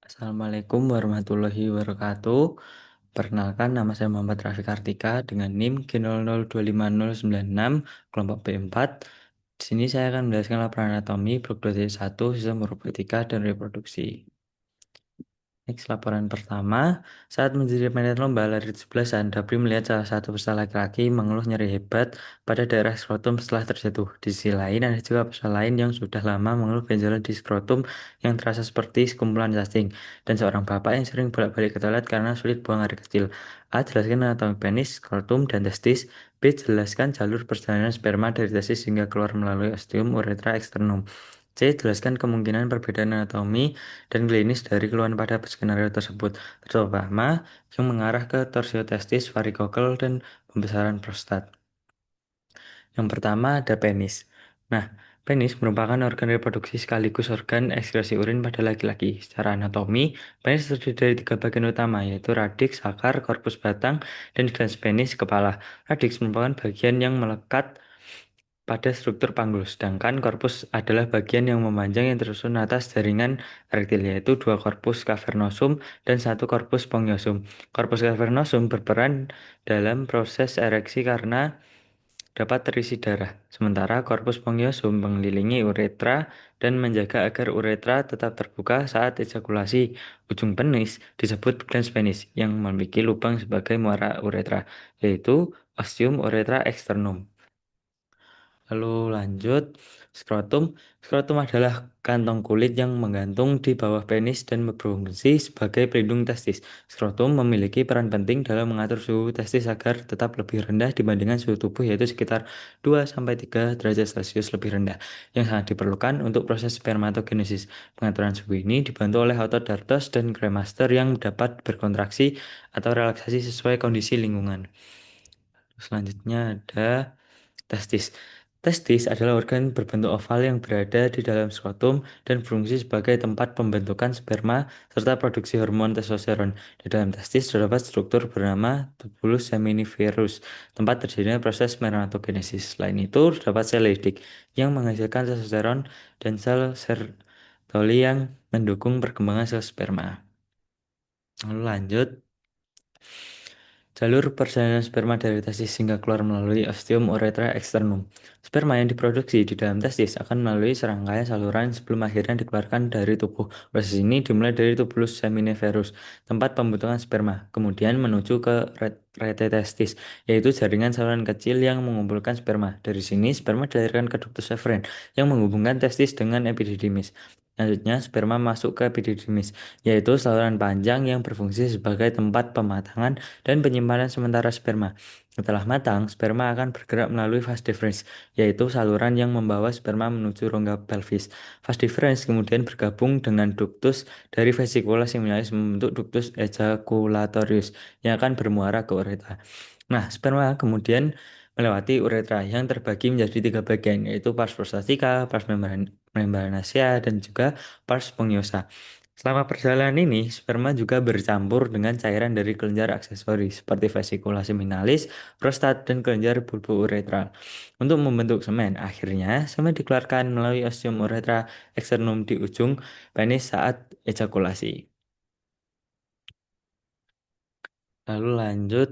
Assalamualaikum warahmatullahi wabarakatuh. Perkenalkan, nama saya Muhammad Rafiq Kartika dengan NIM G00259096 kelompok B4. Di sini saya akan menjelaskan laporan anatomi blok 2.1 sistem robotika dan reproduksi. Next, laporan pertama. Saat menjadi panitia lomba lari 17, Andapri melihat salah satu peserta laki-laki mengeluh nyeri hebat pada daerah skrotum setelah terjatuh. Di sisi lain, ada juga peserta lain yang sudah lama mengeluh benjolan di skrotum yang terasa seperti sekumpulan cacing. Dan seorang bapak yang sering bolak-balik ke toilet karena sulit buang air kecil. A. Jelaskan anatomi penis, skrotum, dan testis. B. Jelaskan jalur perjalanan sperma dari testis hingga keluar melalui ostium, uretra, eksternum. C. Jelaskan kemungkinan perbedaan anatomi dan klinis dari keluhan pada skenario tersebut, terutama yang mengarah ke torsiotestis, varikokel, dan pembesaran prostat. Yang pertama ada penis. Nah, penis merupakan organ reproduksi sekaligus organ ekskresi urin pada laki-laki. Secara anatomi, penis terdiri dari tiga bagian utama, yaitu radix, akar, korpus batang, dan glans penis, kepala. Radix merupakan bagian yang melekat pada struktur panggul, sedangkan korpus adalah bagian yang memanjang yang tersusun atas jaringan erektil, yaitu dua korpus cavernosum dan satu korpus spongiosum. Korpus cavernosum berperan dalam proses ereksi karena dapat terisi darah, sementara korpus spongiosum mengelilingi uretra dan menjaga agar uretra tetap terbuka saat ejakulasi. Ujung penis disebut glans penis yang memiliki lubang sebagai muara uretra, yaitu ostium uretra externum. Lalu lanjut, skrotum. Skrotum adalah kantong kulit yang menggantung di bawah penis dan berfungsi sebagai pelindung testis. Skrotum memiliki peran penting dalam mengatur suhu testis agar tetap lebih rendah dibandingkan suhu tubuh, yaitu sekitar 2-3 derajat Celcius lebih rendah, yang sangat diperlukan untuk proses spermatogenesis. Pengaturan suhu ini dibantu oleh otot dartos dan cremaster yang dapat berkontraksi atau relaksasi sesuai kondisi lingkungan. Selanjutnya ada testis. Testis adalah organ berbentuk oval yang berada di dalam skrotum dan berfungsi sebagai tempat pembentukan sperma serta produksi hormon testosteron. Di dalam testis terdapat struktur bernama tubulus seminiferus, tempat terjadinya proses spermatogenesis. Selain itu, terdapat sel Leydig yang menghasilkan testosteron dan sel Sertoli yang mendukung perkembangan sel sperma. Lalu lanjut, jalur perjalanan sperma dari testis hingga keluar melalui ostium uretra externum. Sperma yang diproduksi di dalam testis akan melalui serangkaian saluran sebelum akhirnya dikeluarkan dari tubuh. Proses ini dimulai dari tubulus seminiferus, tempat pembentukan sperma, kemudian menuju ke rete testis, yaitu jaringan saluran kecil yang mengumpulkan sperma. Dari sini, sperma dilahirkan ke ductus efferent yang menghubungkan testis dengan epididymis. Selanjutnya, sperma masuk ke epididymis, yaitu saluran panjang yang berfungsi sebagai tempat pematangan dan penyimpanan sementara sperma. Setelah matang, sperma akan bergerak melalui vas deferens, yaitu saluran yang membawa sperma menuju rongga pelvis. Vas deferens kemudian bergabung dengan ductus dari vesikula seminalis membentuk ductus ejaculatorius yang akan bermuara ke uretra. Nah, sperma kemudian melewati uretra yang terbagi menjadi tiga bagian, yaitu pars prostatica, pars membranacea, dan juga pars spongiosa. Selama perjalanan ini, sperma juga bercampur dengan cairan dari kelenjar aksesori seperti vesikula seminalis, prostat, dan kelenjar bulbo uretral untuk membentuk semen. Akhirnya, semen dikeluarkan melalui ostium uretra eksternum di ujung penis saat ejakulasi. Lalu lanjut,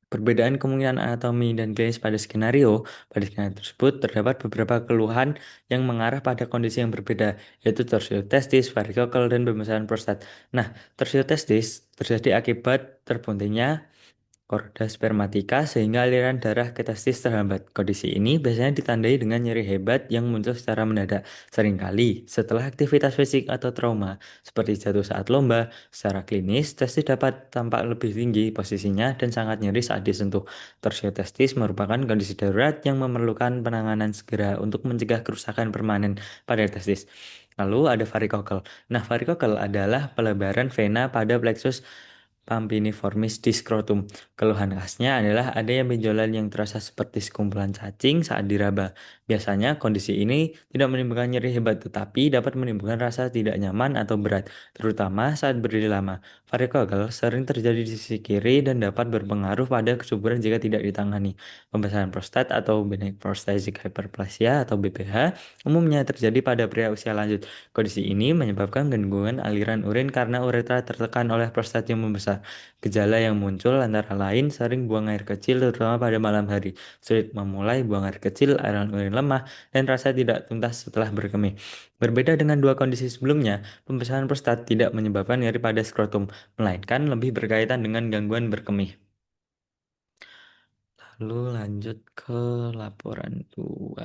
perbedaan kemungkinan anatomi dan klinis pada skenario. Pada skenario tersebut terdapat beberapa keluhan yang mengarah pada kondisi yang berbeda, yaitu torsiotestis, varikokel, dan pembesaran prostat. Nah, torsiotestis terjadi akibat terbuntingnya korda spermatika sehingga aliran darah ke testis terhambat. Kondisi ini biasanya ditandai dengan nyeri hebat yang muncul secara mendadak. Seringkali setelah aktivitas fisik atau trauma seperti jatuh saat lomba, secara klinis testis dapat tampak lebih tinggi posisinya dan sangat nyeri saat disentuh. Torsiotestis merupakan kondisi darurat yang memerlukan penanganan segera untuk mencegah kerusakan permanen pada testis. Lalu ada varikokel. Nah, varikokel adalah pelebaran vena pada plexus pampiniformis di skrotum. Keluhan khasnya adalah adanya benjolan yang terasa seperti sekumpulan cacing saat diraba. Biasanya kondisi ini tidak menimbulkan nyeri hebat tetapi dapat menimbulkan rasa tidak nyaman atau berat, terutama saat berdiri lama. Varicocele sering terjadi di sisi kiri dan dapat berpengaruh pada kesuburan jika tidak ditangani. Pembesaran prostat atau benign prostatic hyperplasia atau BPH umumnya terjadi pada pria usia lanjut. Kondisi ini menyebabkan gangguan aliran urin karena uretra tertekan oleh prostat yang membesar. Gejala yang muncul antara lain sering buang air kecil terutama pada malam hari, sulit memulai buang air kecil, aliran urin lemah, dan rasa tidak tuntas setelah berkemih. Berbeda dengan dua kondisi sebelumnya, pembesaran prostat tidak menyebabkan nyeri pada skrotum, melainkan lebih berkaitan dengan gangguan berkemih. Lalu lanjut ke laporan 2.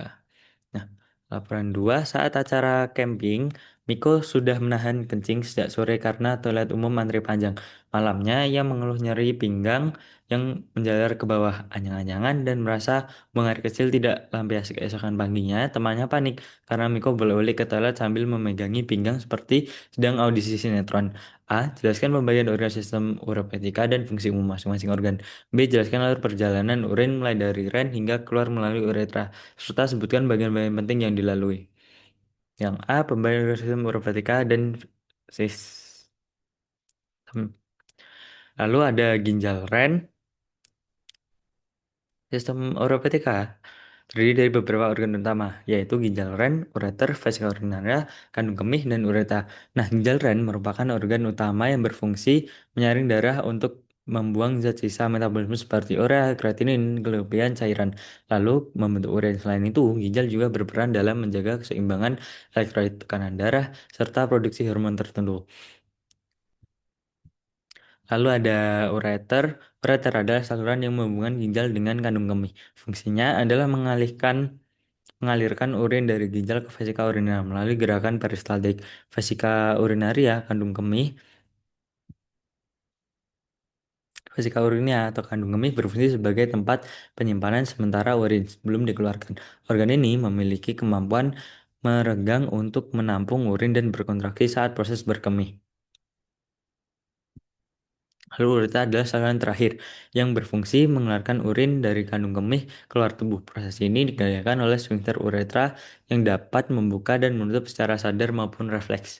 Nah, laporan 2 saat acara camping, Miko sudah menahan kencing sejak sore karena toilet umum antri panjang. Malamnya, ia mengeluh nyeri pinggang yang menjalar ke bawah anyang-anyangan dan merasa buang air kecil tidak lampias. Keesokan paginya, temannya panik karena Miko bolak-balik ke toilet sambil memegangi pinggang seperti sedang audisi sinetron. A. Jelaskan pembagian organ sistem urepetika dan fungsi umum masing-masing organ. B. Jelaskan alur perjalanan urin mulai dari ren hingga keluar melalui uretra serta sebutkan bagian-bagian penting yang dilalui. Yang A. Pembagian sistem urepetika dan sistem. Lalu ada ginjal ren. Sistem urepetika terdiri dari beberapa organ utama, yaitu ginjal ren, ureter, vesika urinaria, kandung kemih, dan ureta. Nah, ginjal ren merupakan organ utama yang berfungsi menyaring darah untuk membuang zat sisa metabolisme seperti urea, kreatinin, kelebihan cairan, lalu membentuk urin. Selain itu, ginjal juga berperan dalam menjaga keseimbangan elektrolit tekanan darah serta produksi hormon tertentu. Lalu ada ureter. Ureter adalah saluran yang menghubungkan ginjal dengan kandung kemih. Fungsinya adalah mengalirkan urin dari ginjal ke vesika urinaria melalui gerakan peristaltik. Vesika urinaria, kandung kemih, vesika urinaria atau kandung kemih berfungsi sebagai tempat penyimpanan sementara urin sebelum dikeluarkan. Organ ini memiliki kemampuan meregang untuk menampung urin dan berkontraksi saat proses berkemih. Lalu uretra adalah saluran terakhir yang berfungsi mengeluarkan urin dari kandung kemih keluar tubuh. Proses ini digerakkan oleh sphincter uretra yang dapat membuka dan menutup secara sadar maupun refleks.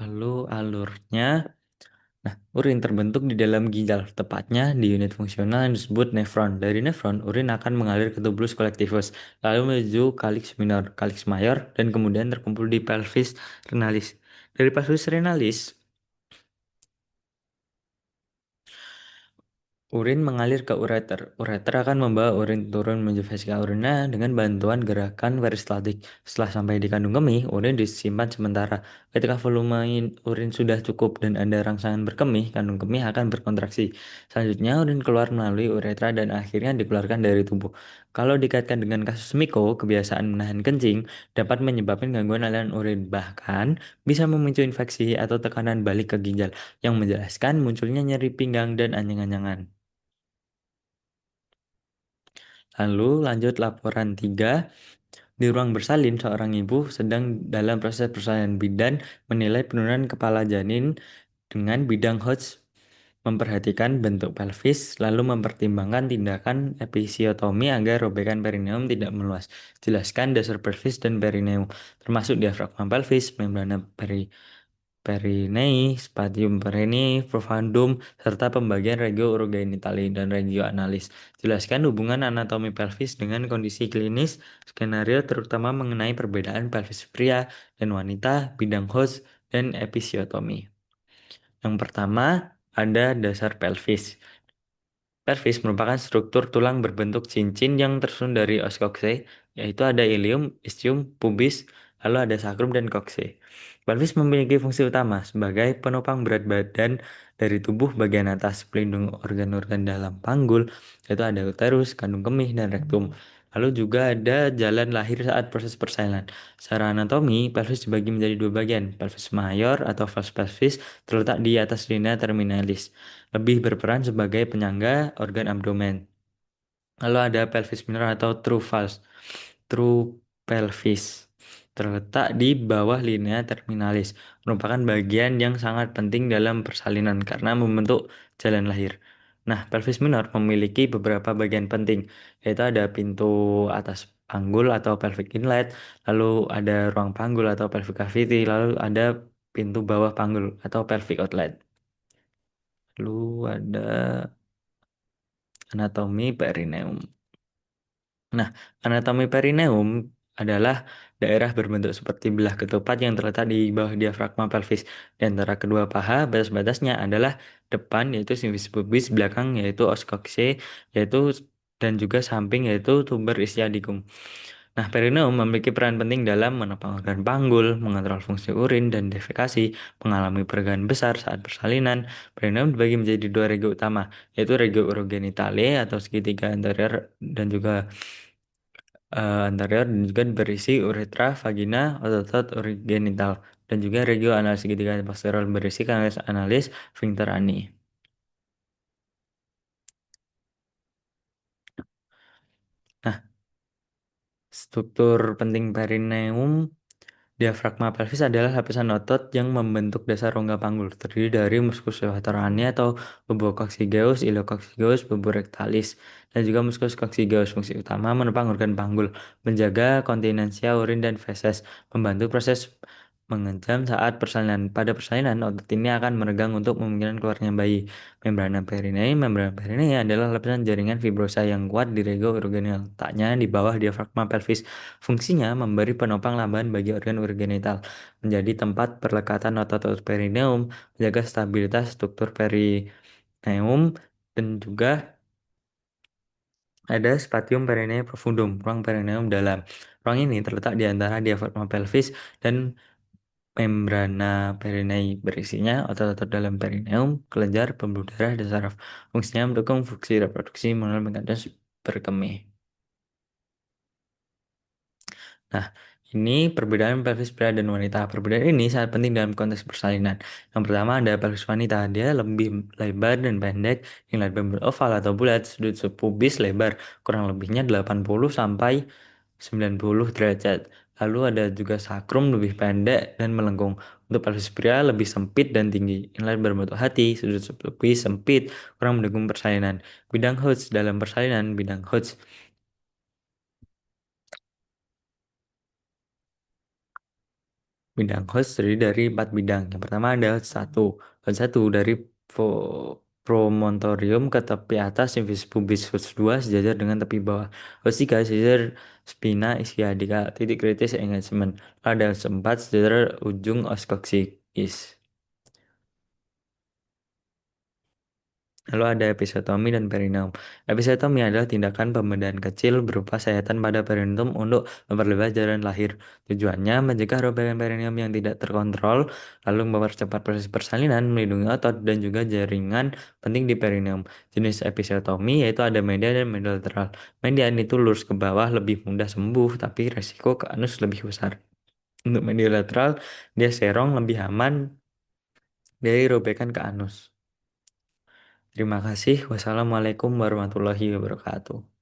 Lalu alurnya, nah, urin terbentuk di dalam ginjal, tepatnya di unit fungsional yang disebut nefron. Dari nefron, urin akan mengalir ke tubulus colectivus, lalu menuju kalix minor, kalix mayor, dan kemudian terkumpul di pelvis renalis. Dari pelvis renalis, urin mengalir ke ureter. Ureter akan membawa urin turun menuju vesika urina dengan bantuan gerakan peristaltik. Setelah sampai di kandung kemih, urin disimpan sementara. Ketika volume urin sudah cukup dan ada rangsangan berkemih, kandung kemih akan berkontraksi. Selanjutnya, urin keluar melalui uretra dan akhirnya dikeluarkan dari tubuh. Kalau dikaitkan dengan kasus Miko, kebiasaan menahan kencing dapat menyebabkan gangguan aliran urin, bahkan bisa memicu infeksi atau tekanan balik ke ginjal, yang menjelaskan munculnya nyeri pinggang dan anyang-anyangan. Lalu lanjut laporan 3. Di ruang bersalin, seorang ibu sedang dalam proses persalinan bidan menilai penurunan kepala janin dengan bidang Hodge memperhatikan bentuk pelvis, lalu mempertimbangkan tindakan episiotomi agar robekan perineum tidak meluas. Jelaskan dasar pelvis dan perineum, termasuk diafragma pelvis, membrana Perinei, spatium perenniae, profundum, serta pembagian regio urogenitali dan regio analis. Jelaskan hubungan anatomi pelvis dengan kondisi klinis, skenario terutama mengenai perbedaan pelvis pria dan wanita, bidang host, dan episiotomi. Yang pertama, ada dasar pelvis. Pelvis merupakan struktur tulang berbentuk cincin yang tersusun dari os coxae, yaitu ada ilium, ischium, pubis, lalu ada sacrum dan coxae. Pelvis memiliki fungsi utama sebagai penopang berat badan dari tubuh bagian atas, pelindung organ-organ dalam panggul, yaitu ada uterus, kandung kemih, dan rektum. Lalu juga ada jalan lahir saat proses persalinan. Secara anatomi, pelvis dibagi menjadi dua bagian. Pelvis mayor atau vas pelvis terletak di atas linea terminalis, lebih berperan sebagai penyangga organ abdomen. Lalu ada pelvis minor atau true pelvis. terletak di bawah linea terminalis, merupakan bagian yang sangat penting dalam persalinan karena membentuk jalan lahir. Nah, pelvis minor memiliki beberapa bagian penting, yaitu ada pintu atas panggul atau pelvic inlet, lalu ada ruang panggul atau pelvic cavity, lalu ada pintu bawah panggul atau pelvic outlet. Lalu ada anatomi perineum. Nah, anatomi perineum adalah daerah berbentuk seperti belah ketupat yang terletak di bawah diafragma pelvis. Di antara kedua paha, batas-batasnya adalah depan yaitu simfis pubis, belakang yaitu os coxae, yaitu dan juga samping yaitu tuber ischiadicum. Nah, perineum memiliki peran penting dalam menopang organ panggul, mengontrol fungsi urin dan defekasi, mengalami peregangan besar saat persalinan. Perineum dibagi menjadi dua rego utama, yaitu rego urogenitale atau segitiga anterior dan juga anterior dan juga berisi uretra, vagina, otot urogenital dan juga regio anal segitiga posterior berisi kanalis analis sphincter ani. Nah, struktur penting perineum diafragma pelvis adalah lapisan otot yang membentuk dasar rongga panggul, terdiri dari muskus levatorani atau bubuk coccygeus, ilococcygeus, bubuk rectalis, dan juga muskus coccygeus. Fungsi utama menopang organ panggul, menjaga kontinensia urin dan feses, membantu proses mengencam saat persalinan. Pada persalinan, otot ini akan meregang untuk memungkinkan keluarnya bayi. Membrana perineum adalah lapisan jaringan fibrosa yang kuat di rego urogenital, letaknya di bawah diafragma pelvis. Fungsinya memberi penopang tambahan bagi organ urogenital, menjadi tempat perlekatan otot-otot perineum, menjaga stabilitas struktur perineum, dan juga ada spatium perineum profundum, ruang perineum dalam. Ruang ini terletak di antara diafragma pelvis dan membrana perineum, berisinya otot-otot dalam perineum, kelenjar, pembuluh darah, dan saraf. Fungsinya mendukung fungsi reproduksi melalui mekanisme berkemih. Nah, ini perbedaan pelvis pria dan wanita. Perbedaan ini sangat penting dalam konteks persalinan. Yang pertama ada pelvis wanita. Dia lebih lebar dan pendek, yang lebar beroval atau bulat, sudut subpubis lebar, kurang lebihnya 80 sampai 90 derajat. Lalu ada juga sakrum lebih pendek dan melengkung. Untuk pelvis pria lebih sempit dan tinggi. Inlet berbentuk hati, sudut subpubis sempit, kurang mendukung persalinan. Bidang Hodge dalam persalinan, bidang Hodge Bidang host terdiri dari 4 bidang. Yang pertama ada host 1. Host 1 dari promontorium ke tepi atas simfis pubis. Host 2 sejajar dengan tepi bawah. Host 3 sejajar spina ischiadica. Titik kritis engagement. Lalu ada host 4 sejajar ujung os coccygeus. Lalu ada episiotomi dan perineum. Episiotomi adalah tindakan pembedahan kecil berupa sayatan pada perineum untuk memperlebar jalan lahir. Tujuannya mencegah robekan perineum yang tidak terkontrol, lalu mempercepat proses persalinan, melindungi otot, dan juga jaringan penting di perineum. Jenis episiotomi yaitu ada median dan medial. Median itu lurus ke bawah lebih mudah sembuh, tapi resiko ke anus lebih besar. Untuk medial dia serong lebih aman dari robekan ke anus. Terima kasih. Wassalamualaikum warahmatullahi wabarakatuh.